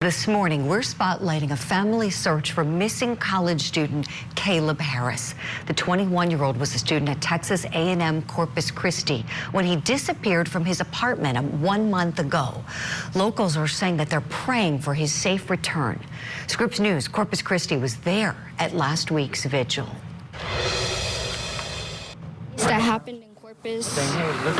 This morning, we're spotlighting a family search for missing college student Caleb Harris. The 21-year-old was a student at Texas A&M Corpus Christi when he disappeared from his apartment 1 month ago. Locals are saying that they're praying for his safe return. Scripps News, Corpus Christi was there at last week's vigil. That happened in Corpus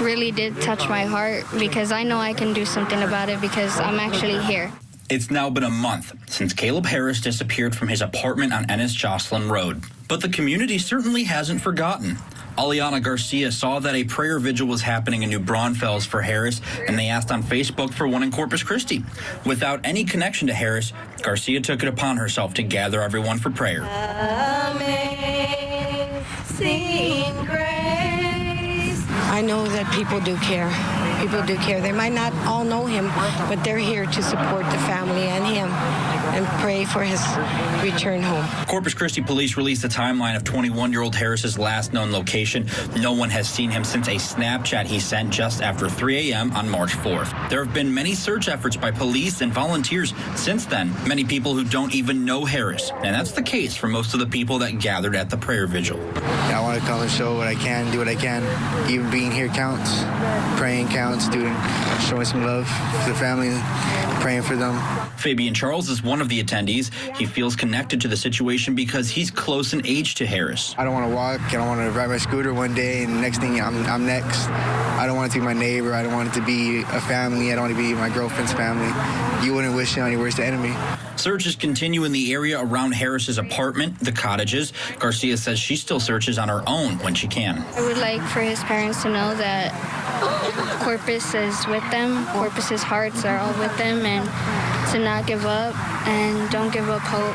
really did touch my heart because I know I can do something about it because I'm actually here. It's now been a month since Caleb Harris disappeared from his apartment on Ennis Jocelyn Road. But the community certainly hasn't forgotten. Aliana Garcia saw that a prayer vigil was happening in New Braunfels for Harris, and they asked on Facebook for one in Corpus Christi. Without any connection to Harris, Garcia took it upon herself to gather everyone for prayer. Amazing grace. I know that people do care. People do care. They might not all know him, but they're here to support the family and him and pray for his return home. Corpus Christi police released a timeline of 21-year-old Harris's last known location. No one has seen him since a Snapchat he sent just after 3 a.m. on March 4th. There have been many search efforts by police and volunteers since then. Many people who don't even know Harris. And that's the case for most of the people that gathered at the prayer vigil. I want to come and show what I can, do what I can. Even being here counts. Praying counts, showing some love to the family, praying for them. Fabian Charles is one of the attendees. He feels connected to the situation because he's close in age to Harris. I don't want to walk. I don't want to ride my scooter one day and the next thing I'm next. I don't want it to be my neighbor. I don't want it to be a family. I don't want to be my girlfriend's family. You wouldn't wish it on your worst enemy. Searches continue in the area around Harris's apartment, the cottages. Garcia says she still searches on her own when she can. I would like for his parents to know that Corpus is with them. Corpus's hearts are all with them, and to not give up and don't give up hope.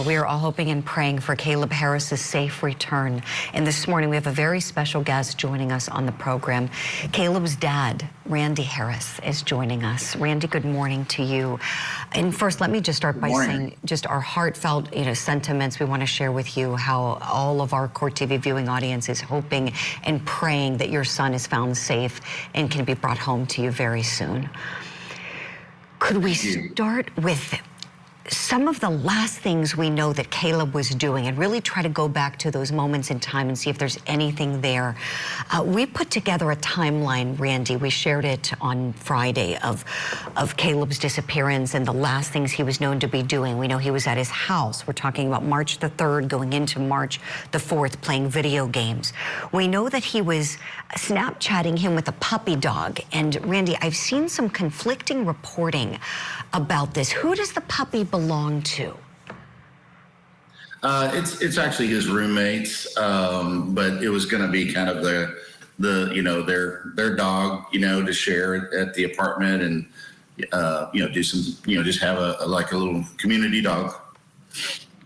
We are all hoping and praying for Caleb Harris's safe return. And this morning, we have a very special guest joining us on the program. Caleb's dad, Randy Harris, is joining us. Randy, good morning to you. And first, let me just start by saying just our heartfelt, sentiments we want to share with you, how all of our Court TV viewing audience is hoping and praying that your son is found safe and can be brought home to you very soon. Could we start with some of the last things we know that Caleb was doing and really try to go back to those moments in time and see if there's anything there? We put together a timeline, Randy. We shared it on Friday of Caleb's disappearance and the last things he was known to be doing. We know he was at his house. We're talking about March the 3rd going into March the 4th playing video games. We know that he was Snapchatting him with a puppy dog. And Randy, I've seen some conflicting reporting about this. Who does the puppy belong to? It's actually his roommates, but it was going to be kind of their dog, to share at the apartment and do some, just have a little community dog.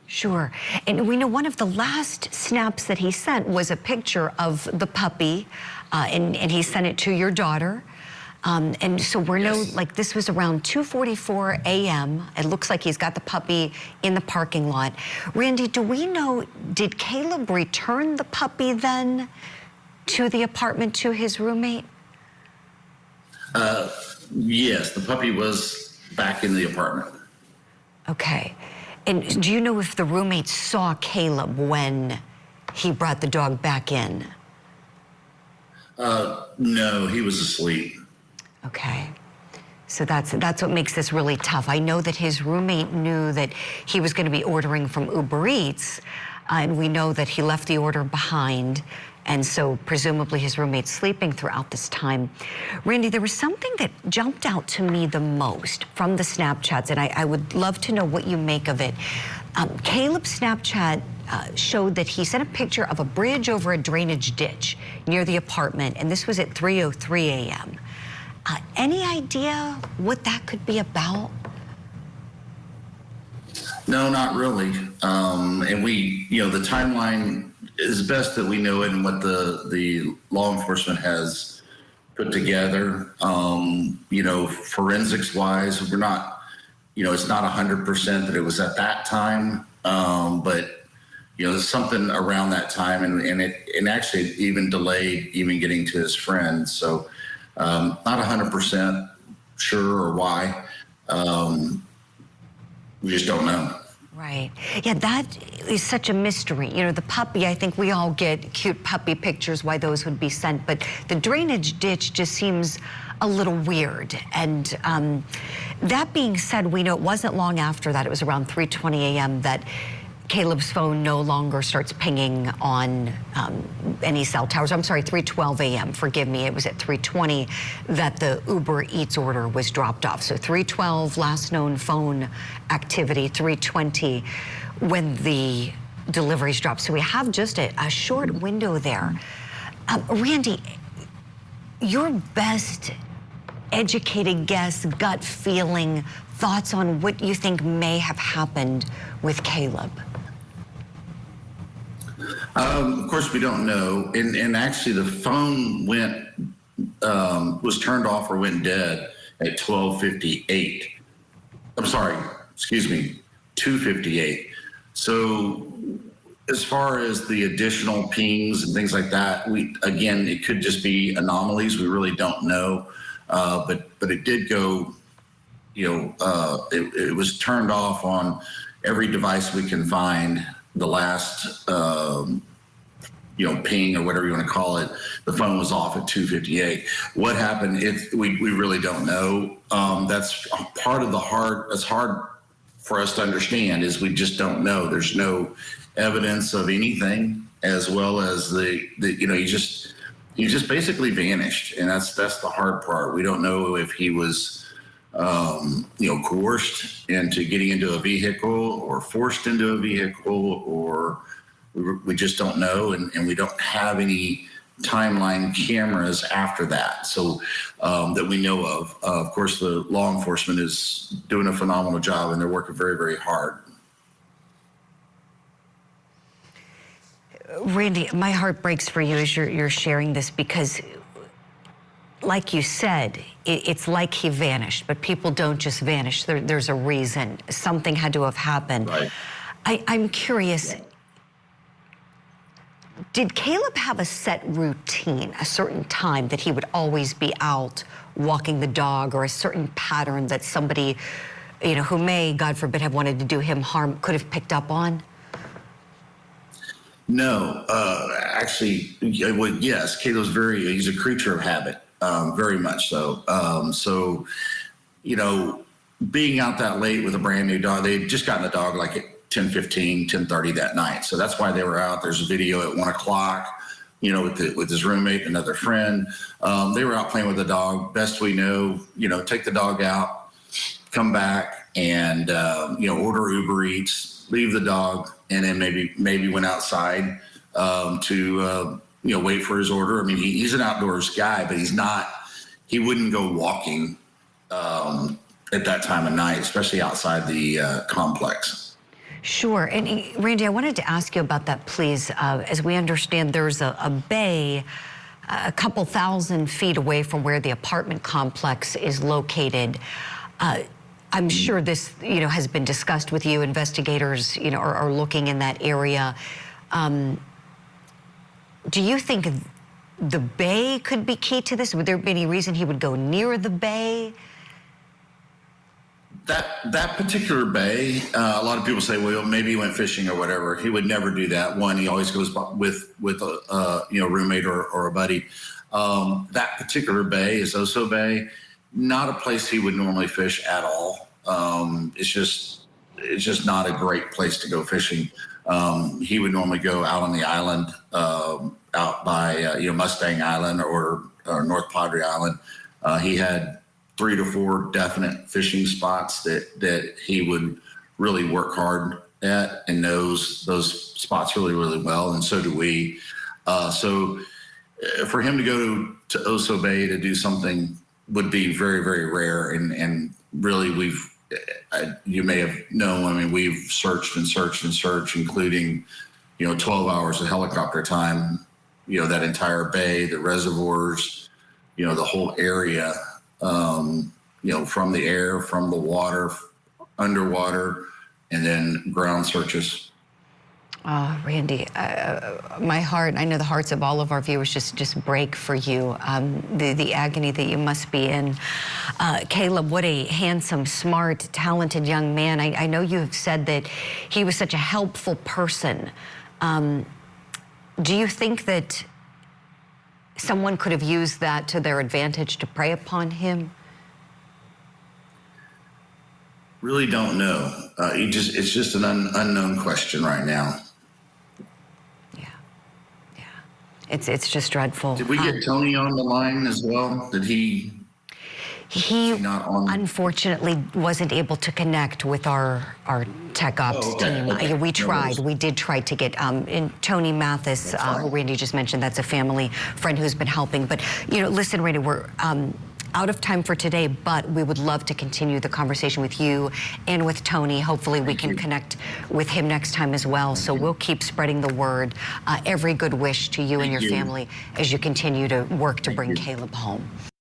Sure. And we know one of the last snaps that he sent was a picture of the puppy, and he sent it to your daughter. And so we know, this was around 2:44 a.m. It looks like he's got the puppy in the parking lot. Randy, do we know, did Caleb return the puppy then to the apartment to his roommate? Yes, the puppy was back in the apartment. Okay. And do you know if the roommate saw Caleb when he brought the dog back in? No, he was asleep. Okay. So that's what makes this really tough. I know that his roommate knew that he was going to be ordering from Uber Eats, and we know that he left the order behind, and so presumably his roommate's sleeping throughout this time. Randy, there was something that jumped out to me the most from the Snapchats, and I would love to know what you make of it. Caleb's Snapchat showed that he sent a picture of a bridge over a drainage ditch near the apartment, and this was at 3:03 a.m. Any idea what that could be about? No, not really. And we, the timeline is best that we know it and what the law enforcement has put together. Forensics wise, we're not, it's not 100% that it was at that time. But there's something around that time and actually even delayed even getting to his friends. So not 100%, sure or why. We just don't know. Right. Yeah, that is such a mystery. You know, the puppy, I think we all get cute puppy pictures, why those would be sent, but the drainage ditch just seems a little weird. And that being said, we know it wasn't long after that, it was around 3:20 a.m. that Caleb's phone no longer starts pinging on any cell towers. I'm sorry, 3:12 a.m. Forgive me. It was at 3:20 that the Uber Eats order was dropped off. So 3:12, last known phone activity. 3:20 when the deliveries dropped. So we have just a short window there. Randy, your best educated guess, gut feeling, thoughts on what you think may have happened with Caleb? Of course, we don't know. And actually, the phone was turned off or went dead at 12:58. I'm sorry, excuse me, 2:58. So as far as the additional pings and things like that, again, it could just be anomalies. We really don't know. But it did go, it was turned off on every device we can find. The last, ping or whatever you want to call it, the phone was off at 2:58. What happened? We really don't know. That's part of that's hard for us to understand, is we just don't know. There's no evidence of anything, as well as he just basically vanished, and that's the hard part. We don't know if he was coerced into getting into a vehicle or forced into a vehicle, or we just don't know, and we don't have any timeline cameras after that, so that we know of. Of course, the law enforcement is doing a phenomenal job, and they're working very, very hard. Randy, my heart breaks for you as you're sharing this, because like you said, it's like he vanished, but people don't just vanish. There's a reason. Something had to have happened. Right. I'm curious, did Caleb have a set routine, a certain time that he would always be out walking the dog, or a certain pattern that somebody, who may, God forbid, have wanted to do him harm could have picked up on? No, actually, yes, Caleb's he's a creature of habit, very much so. Being out that late with a brand new dog, they'd just gotten the dog like at 10:15, 10:30 that night. So that's why they were out. There's a video at 1 o'clock, with his roommate, another friend. They were out playing with the dog. Best we know, take the dog out, come back, and, order Uber Eats, leave the dog, and then maybe went outside to wait for his order. I mean, he's an outdoors guy, but he wouldn't go walking at that time of night, especially outside the complex. Sure. And Randy, I wanted to ask you about that, please. As we understand, there's a bay a couple thousand feet away from where the apartment complex is located. I'm sure this, has been discussed with you. Investigators, are looking in that area. Do you think the bay could be key to this? Would there be any reason he would go near the bay? That particular bay, a lot of people say, well, maybe he went fishing or whatever. He would never do that. One, he always goes with a roommate or a buddy. That particular bay is Oso Bay, not a place he would normally fish at all. It's just not a great place to go fishing. He would normally go out on the island, out by Mustang Island or North Padre Island. He had 3 to 4 definite fishing spots that he would really work hard at, and knows those spots really, really well, and so do we. So for him to go to Oso Bay to do something would be very, very rare, and really you may have known, I mean, we've searched and searched and searched, including 12 hours of helicopter time, that entire bay, the reservoirs, the whole area, from the air, from the water, underwater, and then ground searches. Oh, Randy, my heart, I know the hearts of all of our viewers just break for you, the agony that you must be in. Caleb, what a handsome, smart, talented young man. I know you have said that he was such a helpful person. Do you think that someone could have used that to their advantage to prey upon him? Really don't know. It's just an unknown question right now. It's just dreadful. Did we get Tony on the line as well? Did he? He not on? Unfortunately wasn't able to connect with our tech ops team. Okay. We tried. No we did try to get in Tony Mathis, who Randy just mentioned. That's a family friend who's been helping. But listen, Randy, we're out of time for today, but we would love to continue the conversation with you and with Tony. Hopefully we can connect with him next time as well. So we'll keep spreading the word. Every good wish to you and your family as you continue to work to bring Caleb home.